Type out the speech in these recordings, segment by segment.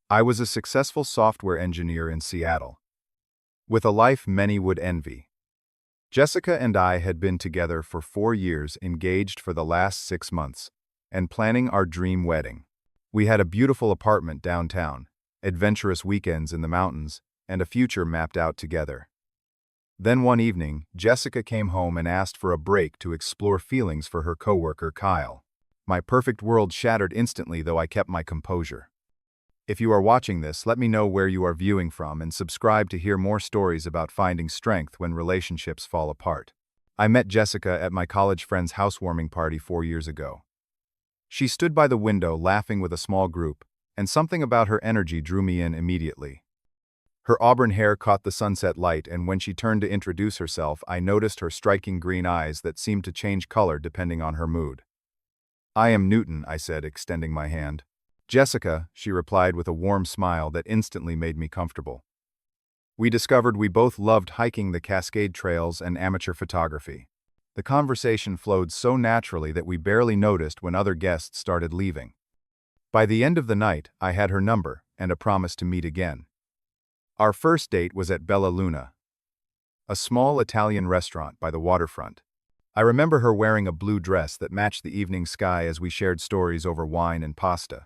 I was a successful software engineer in Seattle, with a life many would envy. Jessica and I had been together for 4 years, engaged for the last 6 months, and planning our dream wedding. We had a beautiful apartment downtown, adventurous weekends in the mountains, and a future mapped out together. Then one evening, Jessica came home and asked for a break to explore feelings for her coworker Kyle. My perfect world shattered instantly, though I kept my composure. If you are watching this, let me know where you are viewing from and subscribe to hear more stories about finding strength when relationships fall apart. I met Jessica at my college friend's housewarming party 4 years ago. She stood by the window laughing with a small group, and something about her energy drew me in immediately. Her auburn hair caught the sunset light, and when she turned to introduce herself, I noticed her striking green eyes that seemed to change color depending on her mood. "I am Newton," I said, extending my hand. "Jessica," she replied with a warm smile that instantly made me comfortable. We discovered we both loved hiking the Cascade trails and amateur photography. The conversation flowed so naturally that we barely noticed when other guests started leaving. By the end of the night, I had her number and a promise to meet again. Our first date was at Bella Luna, a small Italian restaurant by the waterfront. I remember her wearing a blue dress that matched the evening sky as we shared stories over wine and pasta.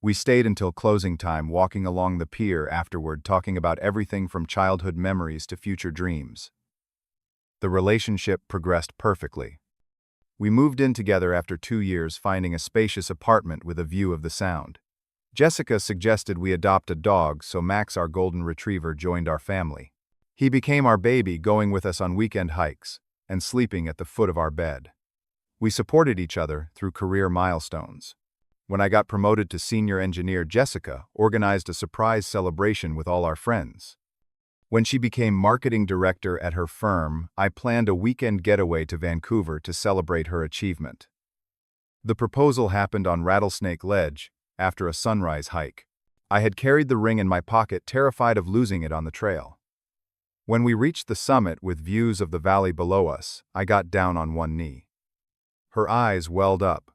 We stayed until closing time, walking along the pier afterward, talking about everything from childhood memories to future dreams. The relationship progressed perfectly. We moved in together after 2 years, finding a spacious apartment with a view of the Sound. Jessica suggested we adopt a dog, so Max, our golden retriever, joined our family. He became our baby, going with us on weekend hikes and sleeping at the foot of our bed. We supported each other through career milestones. When I got promoted to senior engineer, Jessica organized a surprise celebration with all our friends. When she became marketing director at her firm, I planned a weekend getaway to Vancouver to celebrate her achievement. The proposal happened on Rattlesnake Ledge after a sunrise hike. I had carried the ring in my pocket, terrified of losing it on the trail. When we reached the summit with views of the valley below us, I got down on one knee. Her eyes welled up.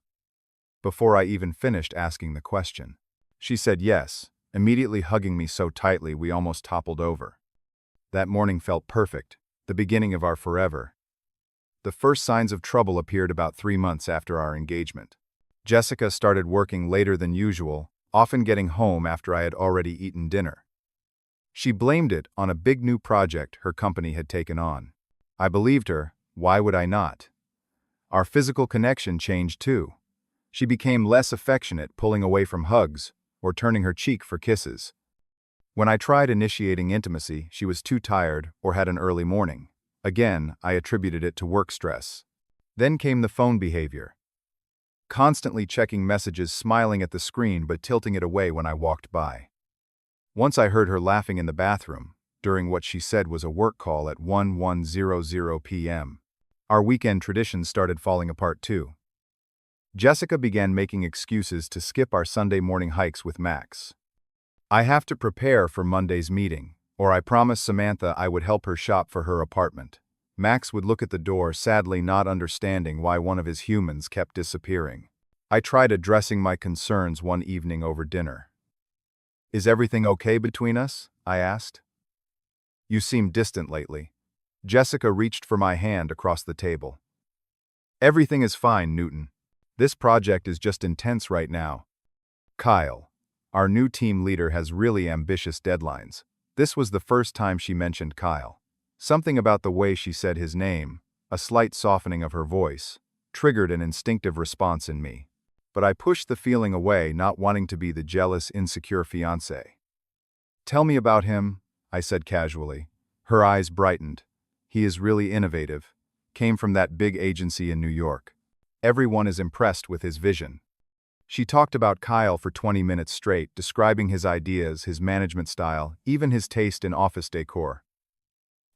Before I even finished asking the question, she said yes, immediately hugging me so tightly we almost toppled over. That morning felt perfect, the beginning of our forever. The first signs of trouble appeared about 3 months after our engagement. Jessica started working later than usual, often getting home after I had already eaten dinner. She blamed it on a big new project her company had taken on. I believed her. Why would I not? Our physical connection changed too. She became less affectionate, pulling away from hugs or turning her cheek for kisses. When I tried initiating intimacy, she was too tired or had an early morning. Again, I attributed it to work stress. Then came the phone behavior. Constantly checking messages, smiling at the screen but tilting it away when I walked by. Once I heard her laughing in the bathroom during what she said was a work call at 11:00 p.m. Our weekend traditions started falling apart too. Jessica began making excuses to skip our Sunday morning hikes with Max. "I have to prepare for Monday's meeting," or I promised Samantha I would help her shop for her apartment. Max would look at the door, sadly not understanding why one of his humans kept disappearing. I tried addressing my concerns one evening over dinner. "Is everything okay between us?" I asked. "You seem distant lately." Jessica reached for my hand across the table. "Everything is fine, Newton. This project is just intense right now. Kyle, our new team leader, has really ambitious deadlines." This was the first time she mentioned Kyle. Something about the way she said his name, a slight softening of her voice, triggered an instinctive response in me. But I pushed the feeling away, not wanting to be the jealous, insecure fiancé. "Tell me about him," I said casually. Her eyes brightened. "He is really innovative. Came from that big agency in New York. Everyone is impressed with his vision." She talked about Kyle for 20 minutes straight, describing his ideas, his management style, even his taste in office decor.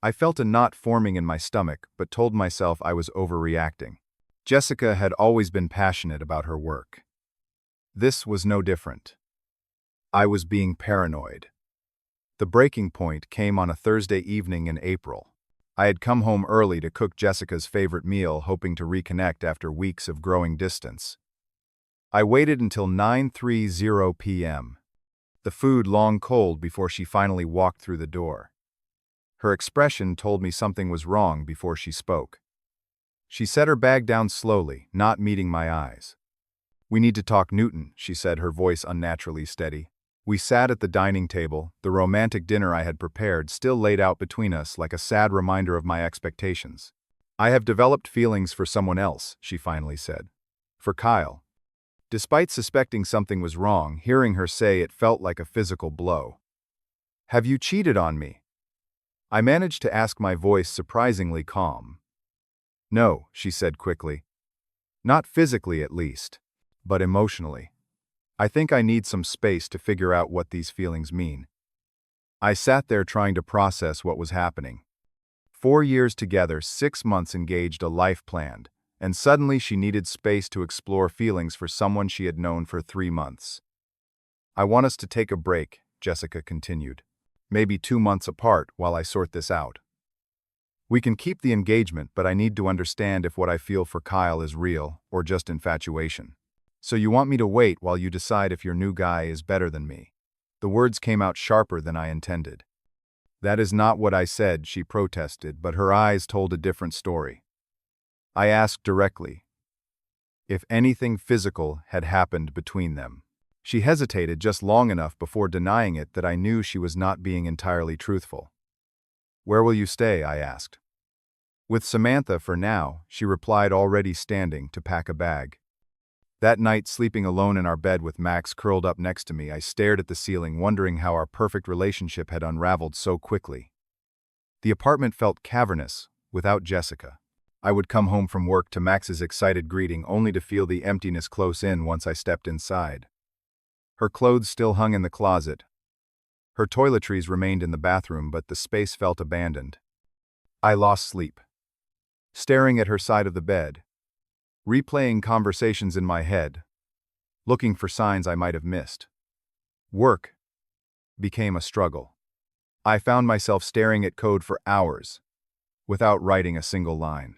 I felt a knot forming in my stomach, but told myself I was overreacting. Jessica had always been passionate about her work. This was no different. I was being paranoid. The breaking point came on a Thursday evening in April. I had come home early to cook Jessica's favorite meal, hoping to reconnect after weeks of growing distance. I waited until 9:30 p.m. the food long cold before she finally walked through the door. Her expression told me something was wrong before she spoke. She set her bag down slowly, not meeting my eyes. "We need to talk, Newton," she said, her voice unnaturally steady. We sat at the dining table, the romantic dinner I had prepared still laid out between us like a sad reminder of my expectations. "I have developed feelings for someone else," she finally said. "For Kyle." Despite suspecting something was wrong, hearing her say it felt like a physical blow. "Have you cheated on me?" I managed to ask, my voice surprisingly calm. "No," she said quickly. "Not physically, at least, but emotionally. I think I need some space to figure out what these feelings mean." I sat there trying to process what was happening. 4 years together, 6 months engaged, a life planned, and suddenly she needed space to explore feelings for someone she had known for 3 months. "I want us to take a break," Jessica continued. "Maybe 2 months apart while I sort this out. We can keep the engagement, but I need to understand if what I feel for Kyle is real or just infatuation. So you want me to wait while you decide if your new guy is better than me?" The words came out sharper than I intended. "That is not what I said," she protested, but her eyes told a different story. I asked directly if anything physical had happened between them. She hesitated just long enough before denying it that I knew she was not being entirely truthful. "Where will you stay?" I asked. "With Samantha for now," she replied, already standing to pack a bag. That night, sleeping alone in our bed with Max curled up next to me, I stared at the ceiling, wondering how our perfect relationship had unraveled so quickly. The apartment felt cavernous without Jessica. I would come home from work to Max's excited greeting, only to feel the emptiness close in once I stepped inside. Her clothes still hung in the closet. Her toiletries remained in the bathroom, but the space felt abandoned. I lost sleep, staring at her side of the bed, replaying conversations in my head, looking for signs I might have missed. Work became a struggle. I found myself staring at code for hours, without writing a single line.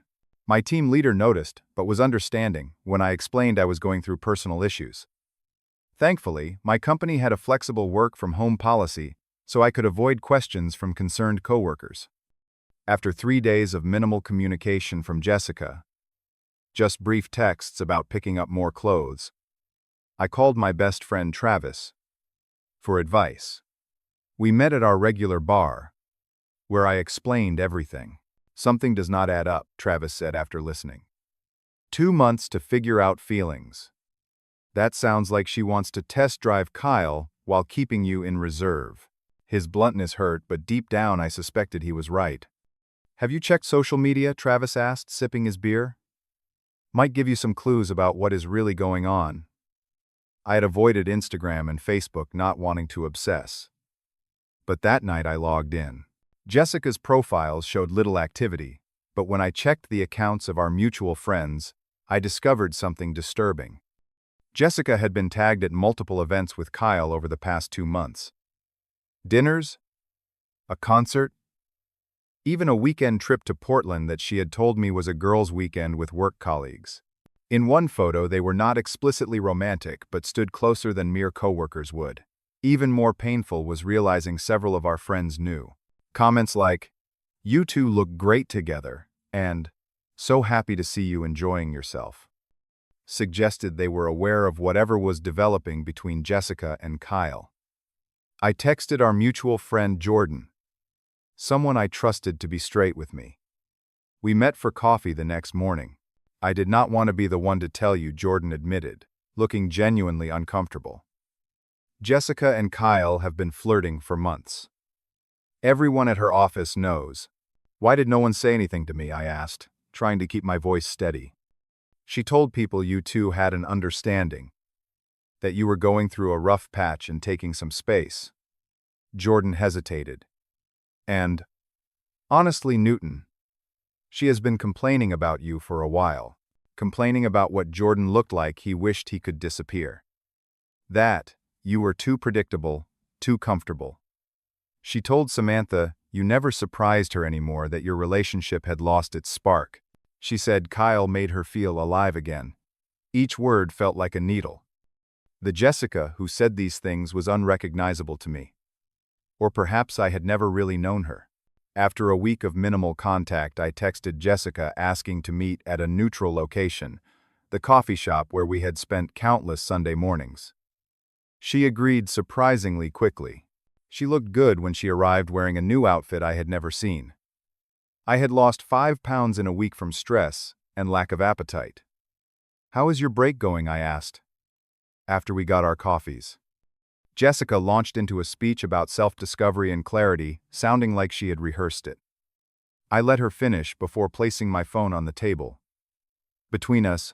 My team leader noticed, but was understanding when I explained I was going through personal issues. Thankfully, my company had a flexible work-from-home policy, so I could avoid questions from concerned coworkers. After 3 days of minimal communication from Jessica, just brief texts about picking up more clothes, I called my best friend Travis for advice. We met at our regular bar, where I explained everything. "Something does not add up," Travis said after listening. 2 months to figure out feelings. That sounds like she wants to test drive Kyle while keeping you in reserve." His bluntness hurt, but deep down I suspected he was right. "Have you checked social media?" Travis asked, sipping his beer. "Might give you some clues about what is really going on." I had avoided Instagram and Facebook, not wanting to obsess. But that night I logged in. Jessica's profiles showed little activity, but when I checked the accounts of our mutual friends, I discovered something disturbing. Jessica had been tagged at multiple events with Kyle over the past 2 months. Dinners, a concert, even a weekend trip to Portland that she had told me was a girls' weekend with work colleagues. In one photo, they were not explicitly romantic, but stood closer than mere coworkers would. Even more painful was realizing several of our friends knew. Comments like, "You two look great together," and "So happy to see you enjoying yourself," suggested they were aware of whatever was developing between Jessica and Kyle. I texted our mutual friend Jordan, someone I trusted to be straight with me. We met for coffee the next morning. "I did not want to be the one to tell you," Jordan admitted, looking genuinely uncomfortable. "Jessica and Kyle have been flirting for months. Everyone at her office knows." "Why did no one say anything to me?" I asked, trying to keep my voice steady. "She told people you two had an understanding, that you were going through a rough patch and taking some space." Jordan hesitated. "And honestly, Newton, she has been complaining about you for a while, complaining about what Jordan looked like he wished he could disappear. That you were too predictable, too comfortable. She told Samantha you never surprised her anymore, that your relationship had lost its spark. She said Kyle made her feel alive again." Each word felt like a needle. The Jessica who said these things was unrecognizable to me. Or perhaps I had never really known her. After a week of minimal contact, I texted Jessica asking to meet at a neutral location, the coffee shop where we had spent countless Sunday mornings. She agreed surprisingly quickly. She looked good when she arrived wearing a new outfit I had never seen. I had lost 5 pounds in a week from stress and lack of appetite. "How is your break going?" I asked, after we got our coffees. Jessica launched into a speech about self-discovery and clarity, sounding like she had rehearsed it. I let her finish before placing my phone on the table. Between us,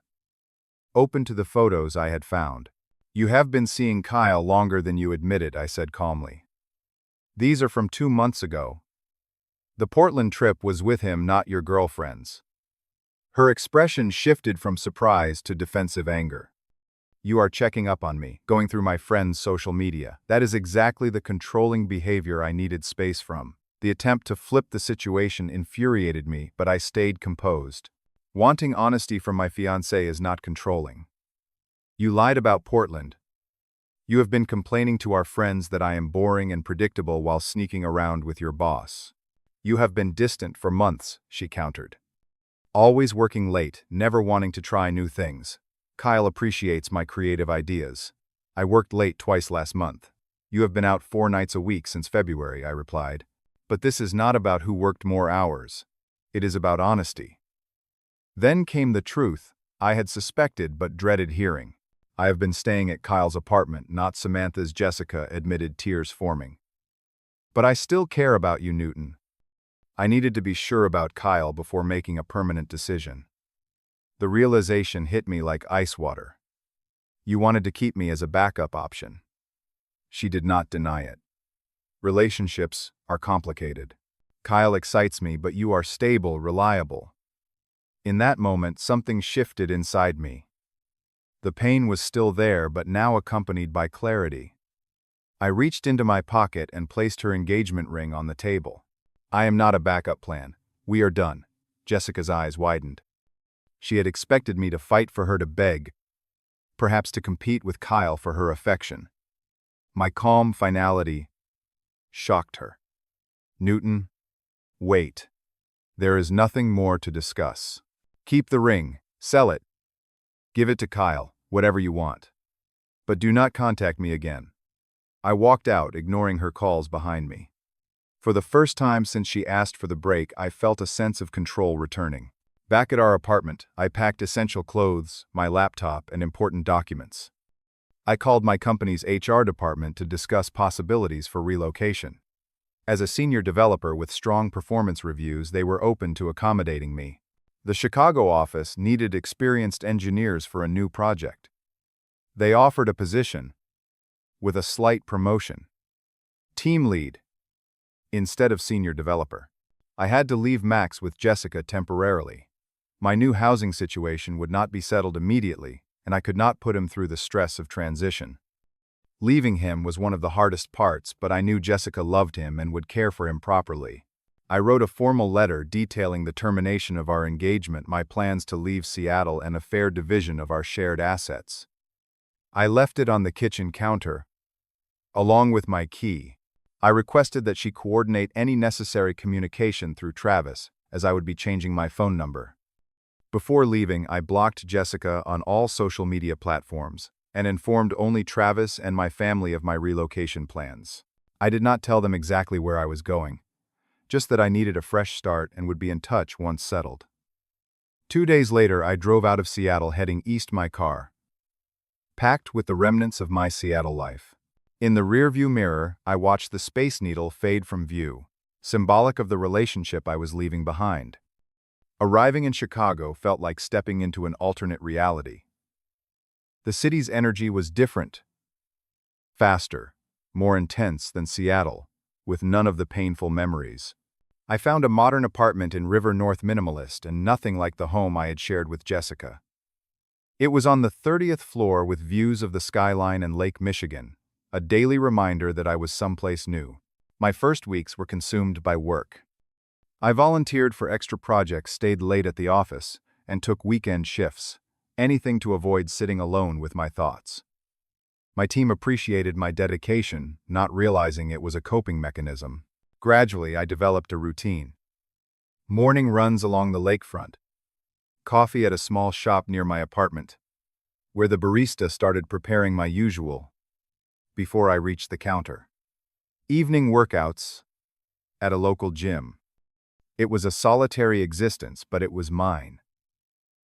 open to the photos I had found. "You have been seeing Kyle longer than you admitted," I said calmly. "These are from 2 months ago. The Portland trip was with him, not your girlfriend's." Her expression shifted from surprise to defensive anger. "You are checking up on me, going through my friend's social media. That is exactly the controlling behavior I needed space from." The attempt to flip the situation infuriated me, but I stayed composed. Wanting honesty from my fiancé is not controlling. "You lied about Portland. You have been complaining to our friends that I am boring and predictable while sneaking around with your boss. You have been distant for months," she countered. "Always working late, never wanting to try new things. Kyle appreciates my creative ideas. I worked late twice last month. You have been out 4 nights a week since February," I replied. "But this is not about who worked more hours. It is about honesty." Then came the truth I had suspected but dreaded hearing. "I have been staying at Kyle's apartment, not Samantha's," Jessica admitted, tears forming. "But I still care about you, Newton. I needed to be sure about Kyle before making a permanent decision." The realization hit me like ice water. "You wanted to keep me as a backup option." She did not deny it. "Relationships are complicated. Kyle excites me, but you are stable, reliable." In that moment, something shifted inside me. The pain was still there, but now accompanied by clarity. I reached into my pocket and placed her engagement ring on the table. "I am not a backup plan. We are done." Jessica's eyes widened. She had expected me to fight for her, to beg, perhaps to compete with Kyle for her affection. My calm finality shocked her. "Newton, wait. There is nothing more to discuss. Keep the ring, sell it, give it to Kyle, whatever you want. But do not contact me again." I walked out, ignoring her calls behind me. For the first time since she asked for the break, I felt a sense of control returning. Back at our apartment, I packed essential clothes, my laptop, and important documents. I called my company's HR department to discuss possibilities for relocation. As a senior developer with strong performance reviews, they were open to accommodating me. The Chicago office needed experienced engineers for a new project. They offered a position, with a slight promotion, team lead, instead of senior developer. I had to leave Max with Jessica temporarily. My new housing situation would not be settled immediately, and I could not put him through the stress of transition. Leaving him was one of the hardest parts, but I knew Jessica loved him and would care for him properly. I wrote a formal letter detailing the termination of our engagement, my plans to leave Seattle, and a fair division of our shared assets. I left it on the kitchen counter, along with my key. I requested that she coordinate any necessary communication through Travis, as I would be changing my phone number. Before leaving, I blocked Jessica on all social media platforms and informed only Travis and my family of my relocation plans. I did not tell them exactly where I was going, just that I needed a fresh start and would be in touch once settled. 2 days later, I drove out of Seattle, heading east, my car packed with the remnants of my Seattle life. In the rearview mirror, I watched the Space Needle fade from view, symbolic of the relationship I was leaving behind. Arriving in Chicago felt like stepping into an alternate reality. The city's energy was different, faster, more intense than Seattle, with none of the painful memories. I found a modern apartment in River North, minimalist and nothing like the home I had shared with Jessica. It was on the 30th floor with views of the skyline and Lake Michigan, a daily reminder that I was someplace new. My first weeks were consumed by work. I volunteered for extra projects, stayed late at the office, and took weekend shifts, anything to avoid sitting alone with my thoughts. My team appreciated my dedication, not realizing it was a coping mechanism. Gradually, I developed a routine. Morning runs along the lakefront. Coffee at a small shop near my apartment, where the barista started preparing my usual before I reached the counter. Evening workouts at a local gym. It was a solitary existence, but it was mine.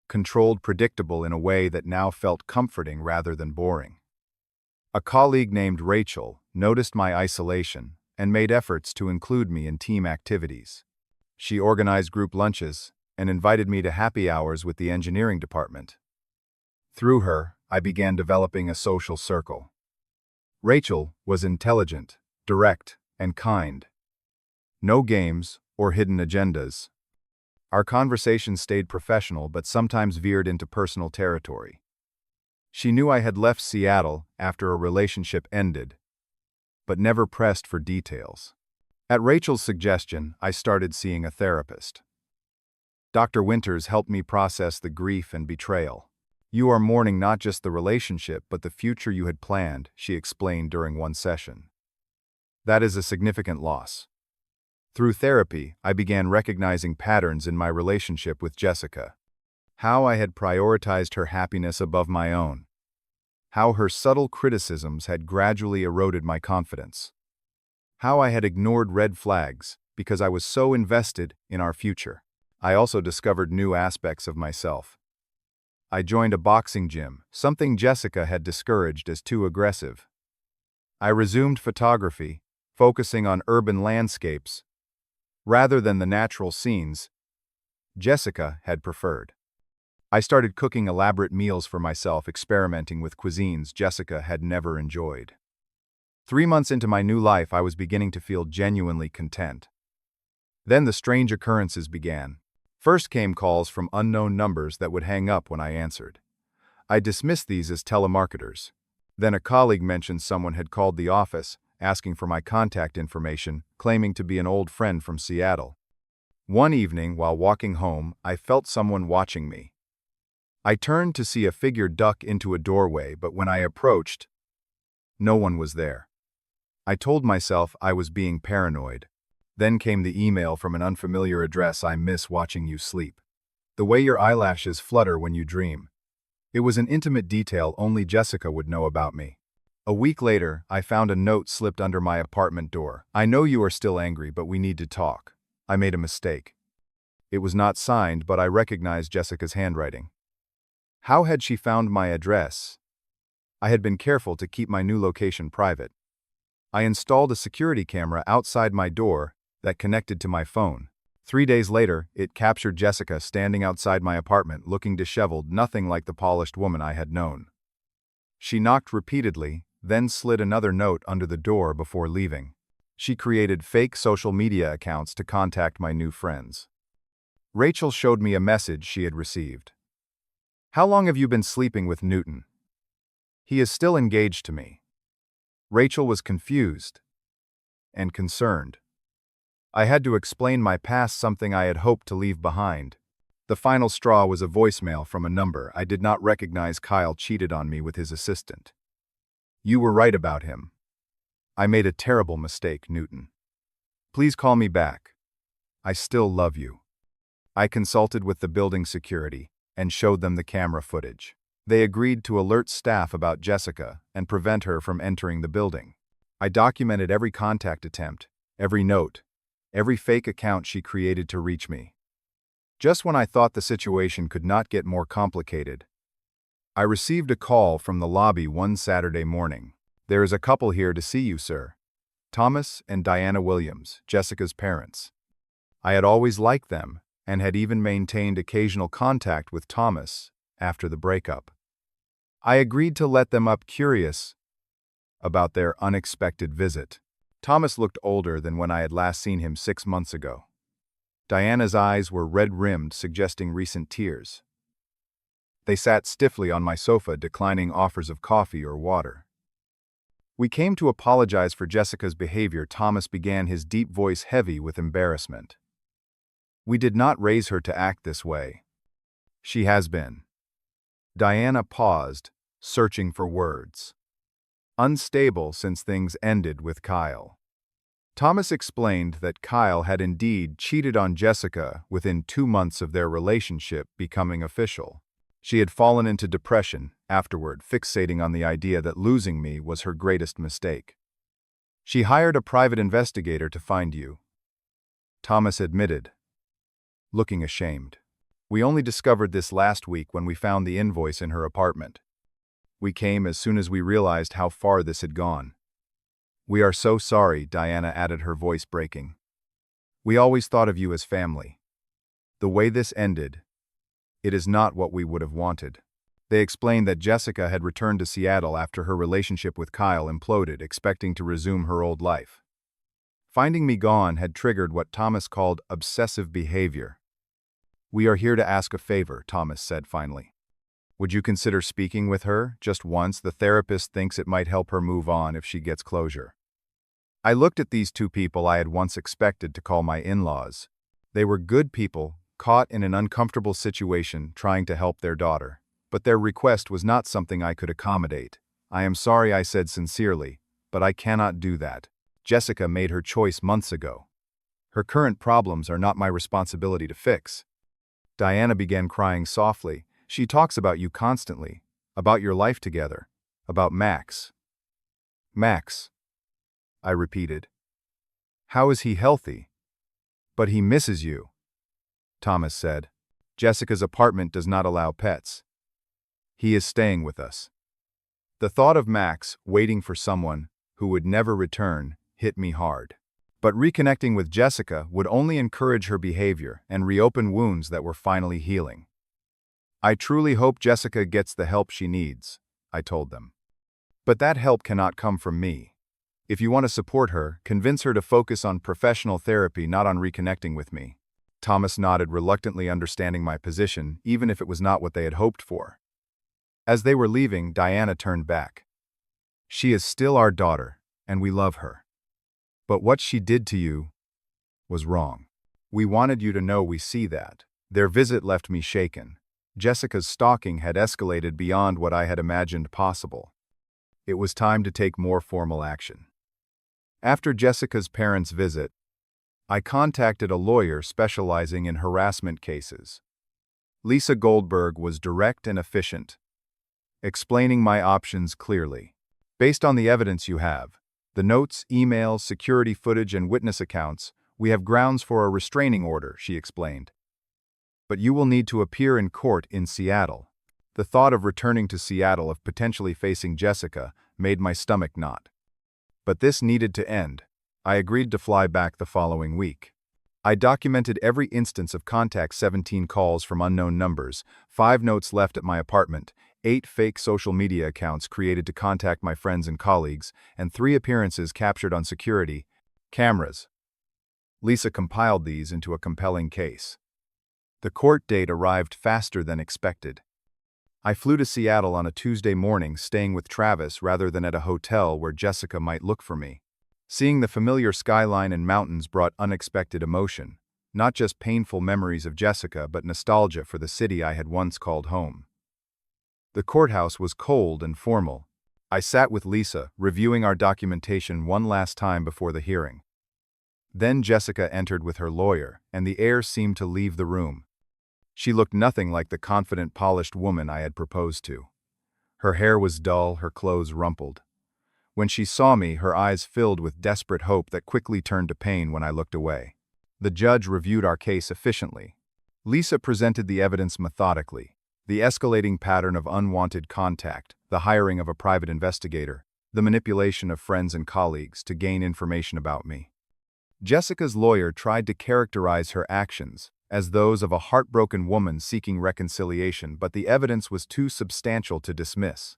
Controlled, predictable in a way that now felt comforting rather than boring. A colleague named Rachel noticed my isolation and made efforts to include me in team activities. She organized group lunches and invited me to happy hours with the engineering department. Through her, I began developing a social circle. Rachel was intelligent, direct, and kind. No games or hidden agendas. Our conversations stayed professional but sometimes veered into personal territory. She knew I had left Seattle after a relationship ended, but never pressed for details. At Rachel's suggestion, I started seeing a therapist. Dr. Winters helped me process the grief and betrayal. You are mourning not just the relationship but the future you had planned, she explained during one session. That is a significant loss. Through therapy, I began recognizing patterns in my relationship with Jessica. How I had prioritized her happiness above my own. How her subtle criticisms had gradually eroded my confidence. How I had ignored red flags because I was so invested in our future. I also discovered new aspects of myself. I joined a boxing gym, something Jessica had discouraged as too aggressive. I resumed photography, focusing on urban landscapes rather than the natural scenes Jessica had preferred. I started cooking elaborate meals for myself, experimenting with cuisines Jessica had never enjoyed. 3 months into my new life, I was beginning to feel genuinely content. Then the strange occurrences began. First came calls from unknown numbers that would hang up when I answered. I dismissed these as telemarketers. Then a colleague mentioned someone had called the office, asking for my contact information, claiming to be an old friend from Seattle. One evening, while walking home, I felt someone watching me. I turned to see a figure duck into a doorway, but when I approached, no one was there. I told myself I was being paranoid. Then came the email from an unfamiliar address. I miss watching you sleep. The way your eyelashes flutter when you dream. It was an intimate detail only Jessica would know about me. A week later, I found a note slipped under my apartment door. I know you are still angry, but we need to talk. I made a mistake. It was not signed, but I recognized Jessica's handwriting. How had she found my address? I had been careful to keep my new location private. I installed a security camera outside my door that connected to my phone. 3 days later, it captured Jessica standing outside my apartment looking disheveled, nothing like the polished woman I had known. She knocked repeatedly, then slid another note under the door before leaving. She created fake social media accounts to contact my new friends. Rachel showed me a message she had received. How long have you been sleeping with Newton? He is still engaged to me. Rachel was confused and concerned. I had to explain my past, something I had hoped to leave behind. The final straw was a voicemail from a number I did not recognize. Kyle cheated on me with his assistant. You were right about him. I made a terrible mistake, Newton. Please call me back. I still love you. I consulted with the building security and showed them the camera footage. They agreed to alert staff about Jessica and prevent her from entering the building. I documented every contact attempt, every note, every fake account she created to reach me. Just when I thought the situation could not get more complicated, I received a call from the lobby one Saturday morning. There is a couple here to see you, sir. Thomas and Diana Williams, Jessica's parents. I had always liked them and had even maintained occasional contact with Thomas after the breakup. I agreed to let them up, curious about their unexpected visit. Thomas looked older than when I had last seen him 6 months ago. Diana's eyes were red-rimmed, suggesting recent tears. They sat stiffly on my sofa, declining offers of coffee or water. We came to apologize for Jessica's behavior. Thomas began, his deep voice heavy with embarrassment. We did not raise her to act this way. She has been. Diana paused, searching for words. unstable since things ended with Kyle. Thomas explained that Kyle had indeed cheated on Jessica within 2 months of their relationship becoming official. She had fallen into depression afterward, fixating on the idea that losing me was her greatest mistake. She hired a private investigator to find you, Thomas admitted, looking ashamed. We only discovered this last week when we found the invoice in her apartment. We came as soon as we realized how far this had gone. We are so sorry, Diana added, her voice breaking. We always thought of you as family. The way this ended, it is not what we would have wanted. They explained that Jessica had returned to Seattle after her relationship with Kyle imploded, expecting to resume her old life. Finding me gone had triggered what Thomas called obsessive behavior. We are here to ask a favor, Thomas said finally. Would you consider speaking with her, just once? The therapist thinks it might help her move on if she gets closure. I looked at these two people I had once expected to call my in-laws. They were good people, caught in an uncomfortable situation trying to help their daughter. But their request was not something I could accommodate. I am sorry, I said sincerely, but I cannot do that. Jessica made her choice months ago. Her current problems are not my responsibility to fix. Diana began crying softly. She talks about you constantly, about your life together, about Max. Max, I repeated. How is he healthy? But he misses you, Thomas said. Jessica's apartment does not allow pets. He is staying with us. The thought of Max waiting for someone who would never return hit me hard. But reconnecting with Jessica would only encourage her behavior and reopen wounds that were finally healing. I truly hope Jessica gets the help she needs, I told them. But that help cannot come from me. If you want to support her, convince her to focus on professional therapy, not on reconnecting with me. Thomas nodded, reluctantly understanding my position, even if it was not what they had hoped for. As they were leaving, Diana turned back. She is still our daughter, and we love her. But what she did to you was wrong. We wanted you to know we see that. Their visit left me shaken. Jessica's stalking had escalated beyond what I had imagined possible. It was time to take more formal action. After Jessica's parents' visit, I contacted a lawyer specializing in harassment cases. Lisa Goldberg was direct and efficient, explaining my options clearly. Based on the evidence you have, the notes, emails, security footage, and witness accounts, we have grounds for a restraining order, she explained. But you will need to appear in court in Seattle. The thought of returning to Seattle, of potentially facing Jessica, made my stomach knot. But this needed to end. I agreed to fly back the following week. I documented every instance of contact: 17 calls from unknown numbers, 5 notes left at my apartment, 8 fake social media accounts created to contact my friends and colleagues, and 3 appearances captured on security cameras. Lisa compiled these into a compelling case. The court date arrived faster than expected. I flew to Seattle on a Tuesday morning, staying with Travis rather than at a hotel where Jessica might look for me. Seeing the familiar skyline and mountains brought unexpected emotion, not just painful memories of Jessica, but nostalgia for the city I had once called home. The courthouse was cold and formal. I sat with Lisa, reviewing our documentation one last time before the hearing. Then Jessica entered with her lawyer, and the air seemed to leave the room. She looked nothing like the confident, polished woman I had proposed to. Her hair was dull, her clothes rumpled. When she saw me, her eyes filled with desperate hope that quickly turned to pain when I looked away. The judge reviewed our case efficiently. Lisa presented the evidence methodically: the escalating pattern of unwanted contact, the hiring of a private investigator, the manipulation of friends and colleagues to gain information about me. Jessica's lawyer tried to characterize her actions as those of a heartbroken woman seeking reconciliation, but the evidence was too substantial to dismiss.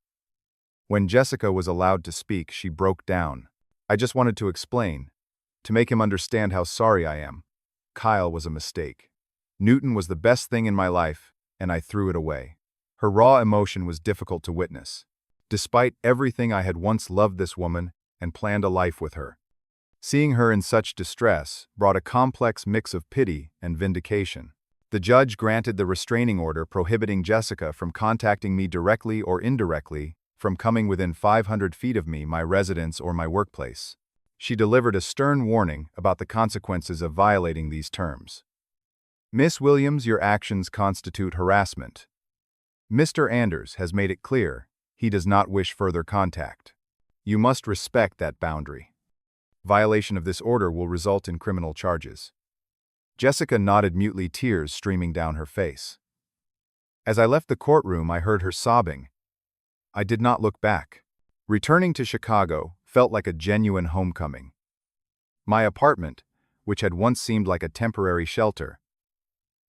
When Jessica was allowed to speak, she broke down. I just wanted to explain, to make him understand how sorry I am. Kyle was a mistake. Newton was the best thing in my life, and I threw it away. Her raw emotion was difficult to witness. Despite everything, I had once loved this woman and planned a life with her. Seeing her in such distress brought a complex mix of pity and vindication. The judge granted the restraining order prohibiting Jessica from contacting me directly or indirectly from coming within 500 feet of me, my residence, or my workplace. She delivered a stern warning about the consequences of violating these terms. Miss Williams, your actions constitute harassment. Mr. Anders has made it clear he does not wish further contact. You must respect that boundary. Violation of this order will result in criminal charges. Jessica nodded mutely, tears streaming down her face. As I left the courtroom, I heard her sobbing. I did not look back. Returning to Chicago felt like a genuine homecoming. My apartment, which had once seemed like a temporary shelter,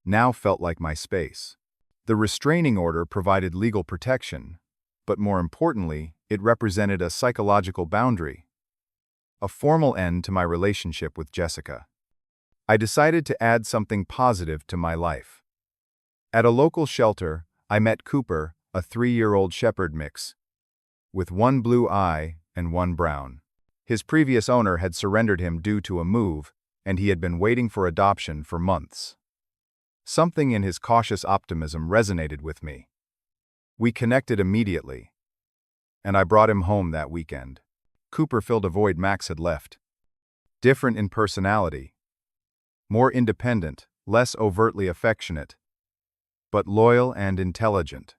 now felt like my space. The restraining order provided legal protection, but more importantly, it represented a psychological boundary, a formal end to my relationship with Jessica. I decided to add something positive to my life. At a local shelter, I met Cooper, a 3-year-old shepherd mix, with one blue eye and one brown. His previous owner had surrendered him due to a move, and he had been waiting for adoption for months. Something in his cautious optimism resonated with me. We connected immediately, and I brought him home that weekend. Cooper filled a void Max had left. Different in personality, more independent, less overtly affectionate, but loyal and intelligent.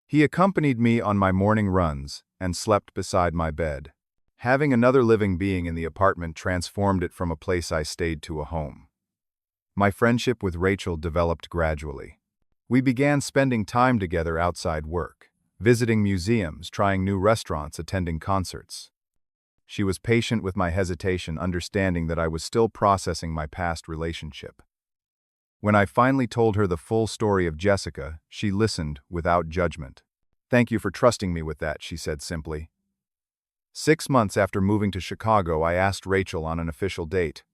He accompanied me on my morning runs and slept beside my bed. Having another living being in the apartment transformed it from a place I stayed to a home. My friendship with Rachel developed gradually. We began spending time together outside work, visiting museums, trying new restaurants, attending concerts. She was patient with my hesitation, understanding that I was still processing my past relationship. When I finally told her the full story of Jessica, she listened without judgment. "Thank you for trusting me with that," she said simply. 6 months after moving to Chicago, I asked Rachel on an official date.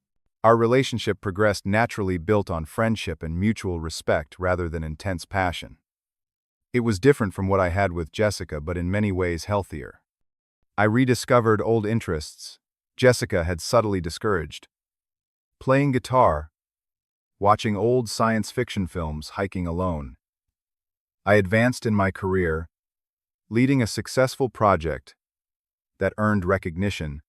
Our relationship progressed naturally, built on friendship and mutual respect rather than intense passion. It was different from what I had with Jessica, but in many ways healthier. I rediscovered old interests Jessica had subtly discouraged. Playing guitar, watching old science fiction films, hiking alone. I advanced in my career, leading a successful project that earned recognition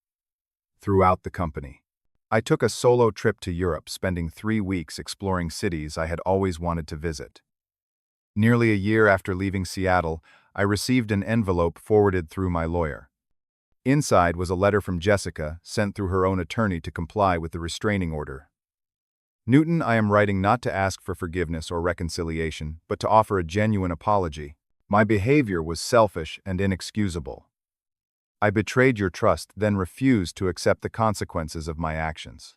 throughout the company. I took a solo trip to Europe, spending 3 weeks exploring cities I had always wanted to visit. Nearly a year after leaving Seattle, I received an envelope forwarded through my lawyer. Inside was a letter from Jessica, sent through her own attorney to comply with the restraining order. "Newton, I am writing not to ask for forgiveness or reconciliation, but to offer a genuine apology. My behavior was selfish and inexcusable. I betrayed your trust, then refused to accept the consequences of my actions.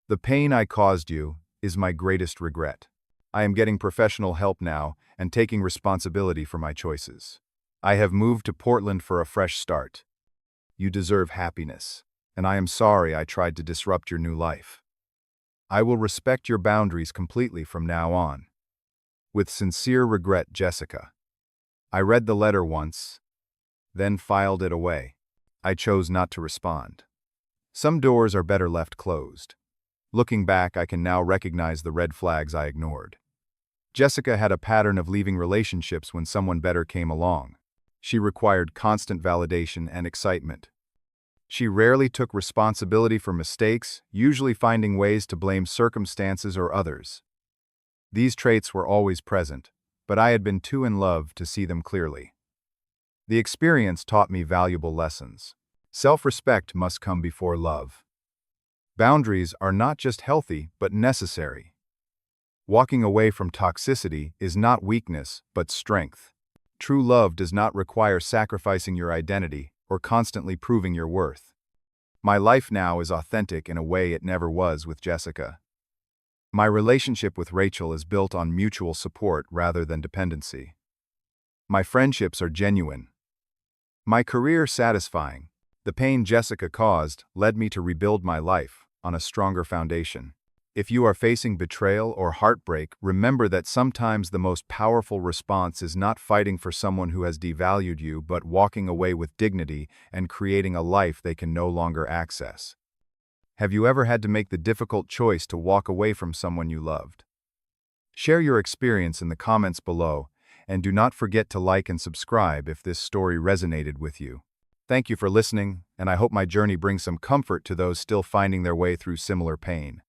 The pain I caused you is my greatest regret. I am getting professional help now and taking responsibility for my choices. I have moved to Portland for a fresh start. You deserve happiness, and I am sorry I tried to disrupt your new life. I will respect your boundaries completely from now on. With sincere regret, Jessica." I read the letter once, then filed it away. I chose not to respond. Some doors are better left closed. Looking back, I can now recognize the red flags I ignored. Jessica had a pattern of leaving relationships when someone better came along. She required constant validation and excitement. She rarely took responsibility for mistakes, usually finding ways to blame circumstances or others. These traits were always present, but I had been too in love to see them clearly. The experience taught me valuable lessons. Self-respect must come before love. Boundaries are not just healthy, but necessary. Walking away from toxicity is not weakness, but strength. True love does not require sacrificing your identity or constantly proving your worth. My life now is authentic in a way it never was with Jessica. My relationship with Rachel is built on mutual support rather than dependency. My friendships are genuine. My career satisfying. The pain Jessica caused led me to rebuild my life on a stronger foundation. If you are facing betrayal or heartbreak, remember that sometimes the most powerful response is not fighting for someone who has devalued you, but walking away with dignity and creating a life they can no longer access. Have you ever had to make the difficult choice to walk away from someone you loved? Share your experience in the comments below, and do not forget to like and subscribe if this story resonated with you. Thank you for listening, and I hope my journey brings some comfort to those still finding their way through similar pain.